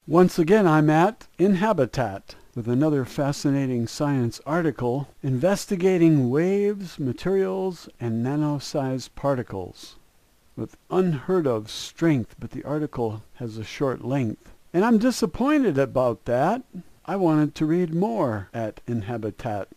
Once again, I'm at Inhabitat with another fascinating science article investigating waves, materials, and nano-sized particles with unheard of strength, but the article has a short length. And I'm disappointed about that. I wanted to read more at Inhabitat.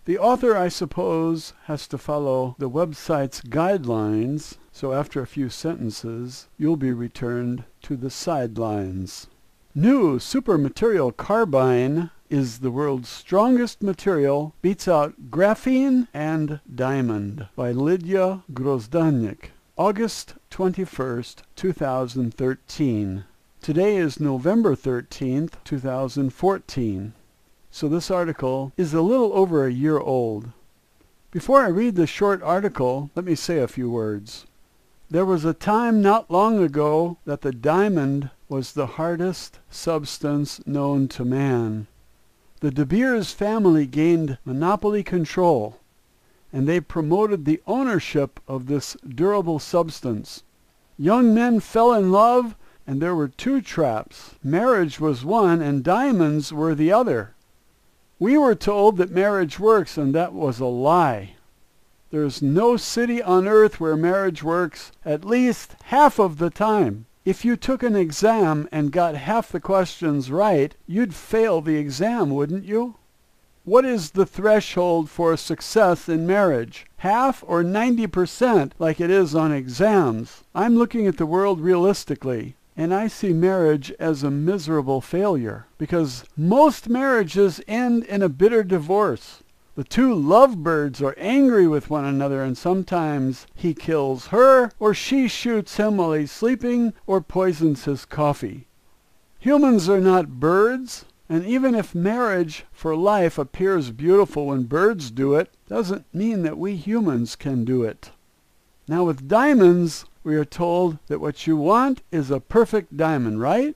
The author, I suppose, has to follow the website's guidelines, so after a few sentences, you'll be returned to the sidelines. New Supermaterial Carbyne is the world's strongest material, beats out Graphene and Diamond by Lydia Grozdanik. August 21st, 2013. Today is November 13th, 2014. So this article is a little over a year old. Before I read the short article, let me say a few words. There was a time not long ago that the diamond was the hardest substance known to man. The De Beers family gained monopoly control, and they promoted the ownership of this durable substance. Young men fell in love, and there were two traps. Marriage was one, and diamonds were the other. We were told that marriage works, and that was a lie. There's no city on earth where marriage works at least half of the time. If you took an exam and got half the questions right, you'd fail the exam, wouldn't you? What is the threshold for success in marriage? Half or 90% like it is on exams? I'm looking at the world realistically, and I see marriage as a miserable failure because most marriages end in a bitter divorce. The two lovebirds are angry with one another, and sometimes he kills her, or she shoots him while he's sleeping, or poisons his coffee. Humans are not birds, and even if marriage for life appears beautiful when birds do it, doesn't mean that we humans can do it. Now with diamonds, we are told that what you want is a perfect diamond, right?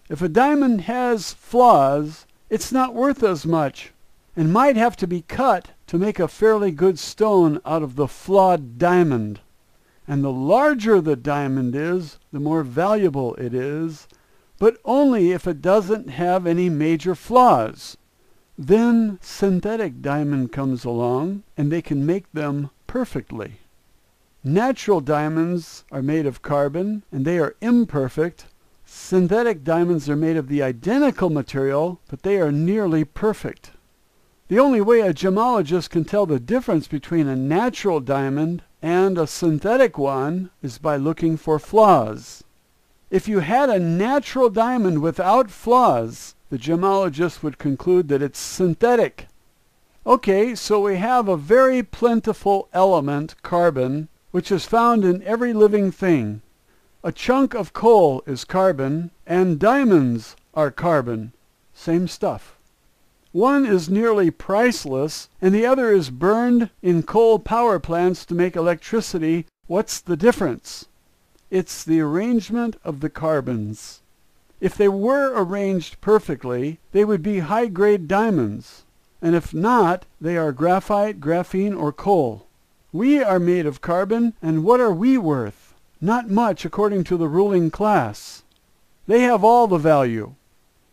If a diamond has flaws, it's not worth as much, and might have to be cut to make a fairly good stone out of the flawed diamond. And the larger the diamond is, the more valuable it is, but only if it doesn't have any major flaws. Then synthetic diamond comes along, and they can make them perfectly. Natural diamonds are made of carbon, and they are imperfect. Synthetic diamonds are made of the identical material, but they are nearly perfect. The only way a gemologist can tell the difference between a natural diamond and a synthetic one is by looking for flaws. If you had a natural diamond without flaws, the gemologist would conclude that it's synthetic. Okay, so we have a very plentiful element, carbon, which is found in every living thing. A chunk of coal is carbon, and diamonds are carbon. Same stuff. One is nearly priceless, and the other is burned in coal power plants to make electricity. What's the difference? It's the arrangement of the carbons. If they were arranged perfectly, they would be high-grade diamonds. And if not, they are graphite, graphene, or coal. We are made of carbon, and what are we worth? Not much according to the ruling class. They have all the value.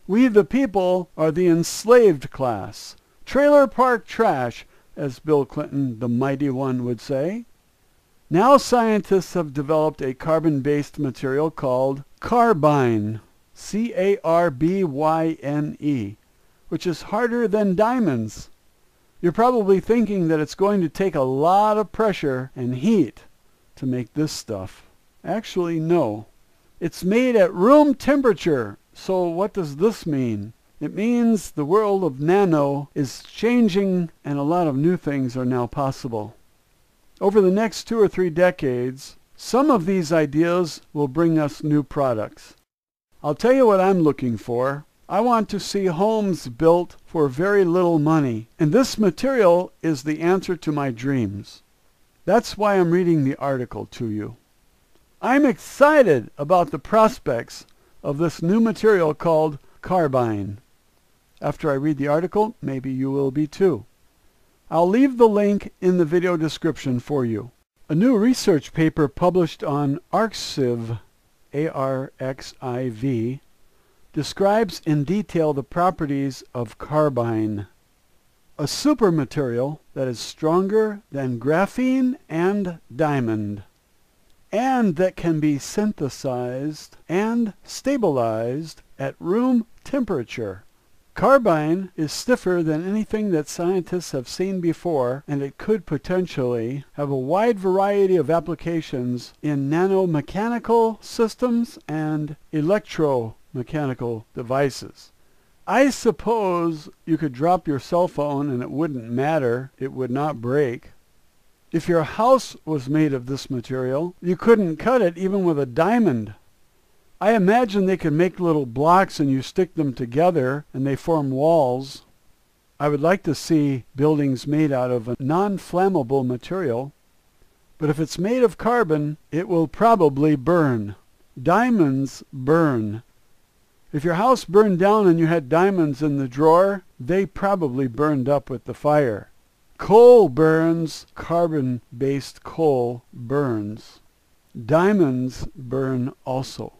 We the people are the enslaved class. Trailer park trash, as Bill Clinton, the mighty one, would say. Now scientists have developed a carbon-based material called Carbyne, C-A-R-B-Y-N-E, which is harder than diamonds. You're probably thinking that it's going to take a lot of pressure and heat to make this stuff. Actually, no. It's made at room temperature. So what does this mean? It means the world of nano is changing, and a lot of new things are now possible. Over the next 2 or 3 decades, some of these ideas will bring us new products. I'll tell you what I'm looking for. I want to see homes built for very little money, and this material is the answer to my dreams. That's why I'm reading the article to you. I'm excited about the prospects of this new material called Carbyne. After I read the article, maybe you will be too. I'll leave the link in the video description for you. A new research paper published on Arxiv, A-R-X-I-V, describes in detail the properties of Carbyne, a supermaterial that is stronger than graphene and diamond, and that can be synthesized and stabilized at room temperature. Carbyne is stiffer than anything that scientists have seen before, and it could potentially have a wide variety of applications in nanomechanical systems and electromechanical devices. I suppose you could drop your cell phone and it wouldn't matter, it would not break. If your house was made of this material, you couldn't cut it even with a diamond. I imagine they could make little blocks and you stick them together and they form walls. I would like to see buildings made out of a non-flammable material, but if it's made of carbon, it will probably burn. Diamonds burn. If your house burned down and you had diamonds in the drawer, they probably burned up with the fire. Coal burns, carbon-based coal burns. Diamonds burn also.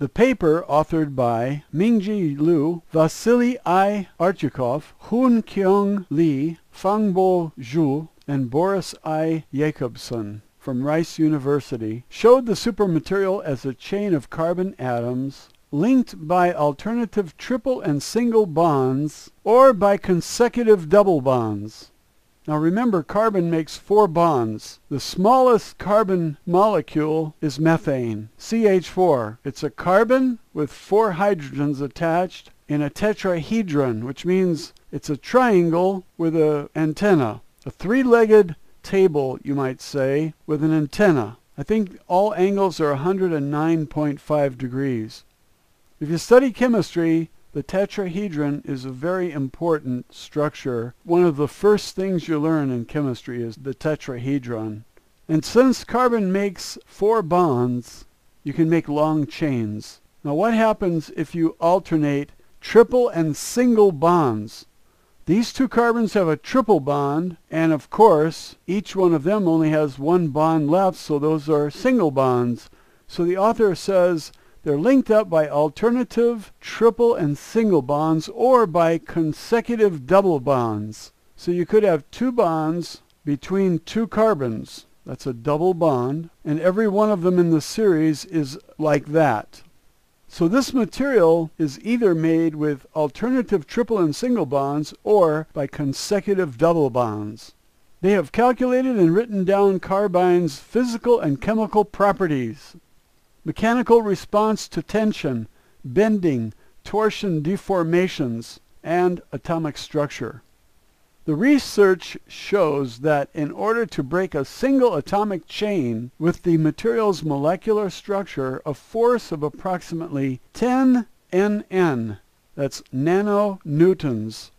The paper, authored by Mingji Liu, Vasily I. Archikov, Hoon Kyung Lee, Fangbo Zhu, and Boris I. Jacobson from Rice University, showed the supermaterial as a chain of carbon atoms linked by alternative triple and single bonds or by consecutive double bonds. Now remember, carbon makes 4 bonds. The smallest carbon molecule is methane, CH4. It's a carbon with 4 hydrogens attached in a tetrahedron, which means it's a triangle with an antenna. A 3-legged table, you might say, with an antenna. I think all angles are 109.5 degrees. If you study chemistry, the tetrahedron is a very important structure. One of the first things you learn in chemistry is the tetrahedron. And since carbon makes 4 bonds, you can make long chains. Now what happens if you alternate triple and single bonds? These 2 carbons have a triple bond, and of course, each one of them only has 1 bond left, so those are single bonds. So the author says they're linked up by alternative triple and single bonds or by consecutive double bonds. So you could have 2 bonds between 2 carbons. That's a double bond, and every one of them in the series is like that. So this material is either made with alternative triple and single bonds or by consecutive double bonds. They have calculated and written down Carbyne's physical and chemical properties: mechanical response to tension, bending, torsion deformations, and atomic structure. The research shows that in order to break a single atomic chain with the material's molecular structure, a force of approximately 10 Nn, that's nanonewtons,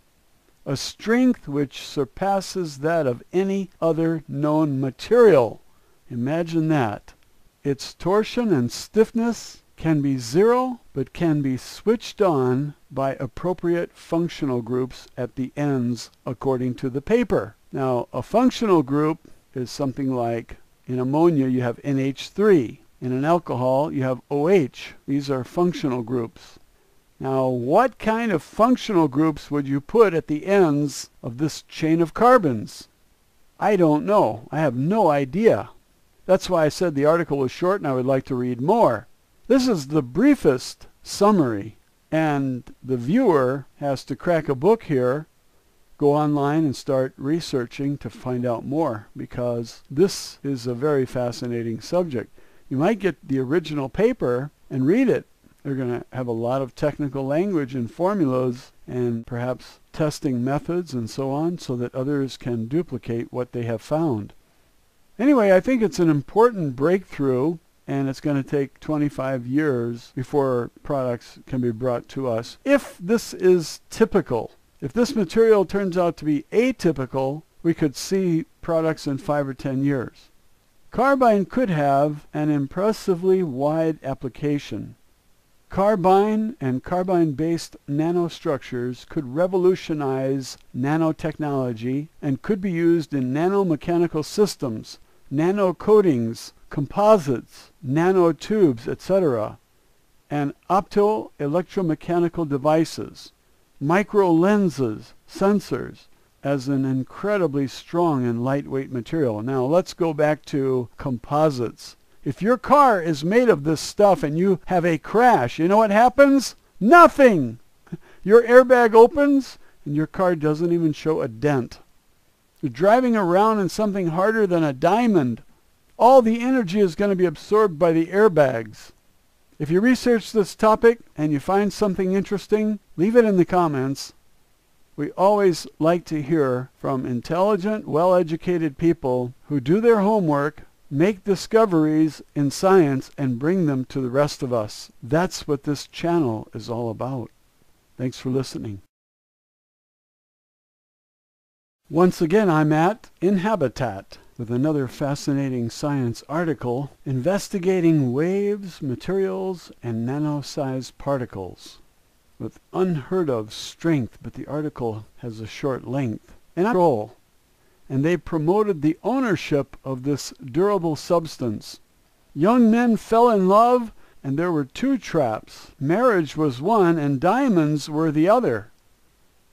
a strength which surpasses that of any other known material. Imagine that. Its torsion and stiffness can be 0, but can be switched on by appropriate functional groups at the ends, according to the paper. Now, a functional group is something like, in ammonia you have NH3. In an alcohol you have OH. These are functional groups. Now, what kind of functional groups would you put at the ends of this chain of carbons? I don't know. I have no idea. That's why I said the article was short and I would like to read more. This is the briefest summary, and the viewer has to crack a book here, go online and start researching to find out more, because this is a very fascinating subject. You might get the original paper and read it. They're going to have a lot of technical language and formulas and perhaps testing methods and so on, so that others can duplicate what they have found. Anyway, I think it's an important breakthrough, and it's going to take 25 years before products can be brought to us. If this is typical, if this material turns out to be atypical, we could see products in 5 or 10 years. Carbyne could have an impressively wide application. Carbyne and carbine-based nanostructures could revolutionize nanotechnology and could be used in nanomechanical systems, nanocoatings, composites, nanotubes, etc. and opto-electromechanical devices, micro lenses, sensors, as an incredibly strong and lightweight material. Now let's go back to composites. If your car is made of this stuff and you have a crash, you know what happens? Nothing! Your airbag opens and your car doesn't even show a dent. You're driving around in something harder than a diamond. All the energy is going to be absorbed by the airbags. If you research this topic and you find something interesting, leave it in the comments. We always like to hear from intelligent, well-educated people who do their homework, make discoveries in science, and bring them to the rest of us. That's what this channel is all about. Thanks for listening. Once again, I'm at Inhabitat with another fascinating science article investigating waves, materials, and nano-sized particles with unheard of strength, but the article has a short length and control. And they promoted the ownership of this durable substance. Young men fell in love, and there were two traps. Marriage was one, and diamonds were the other.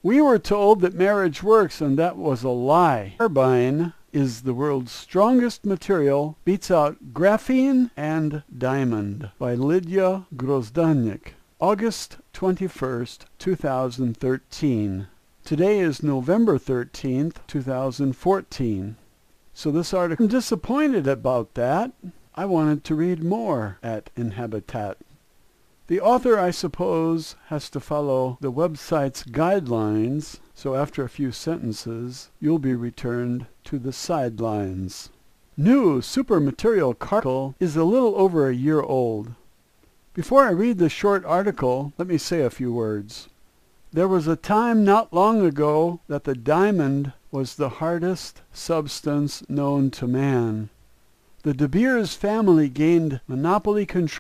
We were told that marriage works, and that was a lie. Carbyne is the world's strongest material, beats out graphene and diamond, by Lydia Grozdanik. August 21st, 2013. Today is November 13th, 2014. So this article, I'm disappointed about that. I wanted to read more at Inhabitat. The author, I suppose, has to follow the website's guidelines, so after a few sentences, you'll be returned to the sidelines. New Supermaterial article is a little over a year old. Before I read the short article, let me say a few words. There was a time not long ago that the diamond was the hardest substance known to man. The De Beers family gained monopoly control